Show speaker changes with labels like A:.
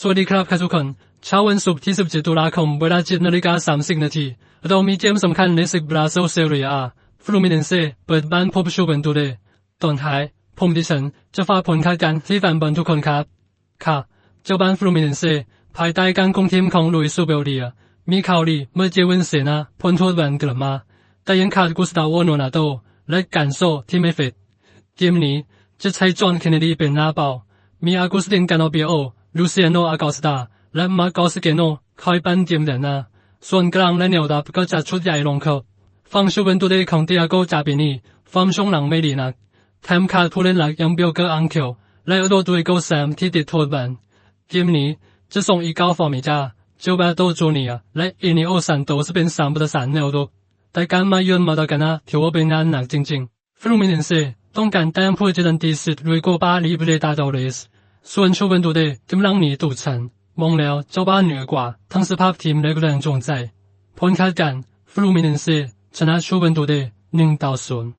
A: สวัสดีครับทุกคนเช้าวันศุกร์ที่17ตุลาคมเวลา7:30 นาทีเรามีเกมสำคัญในศึกบราซิลเซเรียอาฟลูมิเนนเซ่เปิดบ้านพบชูเวนตุเสตอนท้ายผมดิฉันจะฝากผลคาดการณ์ที่แฟนบอลทุกคนครับค่ะเจ้าบ้านฟลูมิเนนเซ่ภายใต้การคุมทีมของลุยส์เบลเดียมีข่าวดีเมื่อเจวินเซนาพ้นโทษแบนกลับมาแต่ยังขาดกุสตาโวโนนาโตและกันโซที่ไม่ฟิตเกมนี้จะใช้จอห์นเคนเนดีเป็นหน้าเป้ามีอากุสตินกาโนเปียโอลูเซียโนอากอสตาและมาร์กอสเกโนคอยปั้นเกมเดินหน้าส่วนกลางและแนวรับก็จะชุดใหญ่ลงครับฝั่งชูเวนตุเสของเตียโกจาปินีฟอร์มช่วงหลังไม่ดีนักแถมขาดผู้เล่นหลักอย่างเบลเกอร์อังเคลและโดตุยโกแซมที่ติดโทษแบนเกมนี้จะส่งอีก9ฟอร์มิจ้าเจลเบโตจูเนียและอินิโอซันโตสเป็น3ประสานแนวรุกแต่การมาเยือนมาดาการาถือว่าเป็นงานหนักจริงๆฟลูมิเนนเซ่ต้องการแต้มเพื่อจะดันตีสิทธิ์ลุยโกปาลีเบเรตาดอเรสส่วนชูเวนตุเสกำลังหนีตู่ฉันมองแล้วเจ้าบ้านเหนือกว่าทั้งสภาพทีมและแรงจูงใจผลคาดการณ์ฟลูมิเนนเซ่ชนะชูเวนตุเส1-0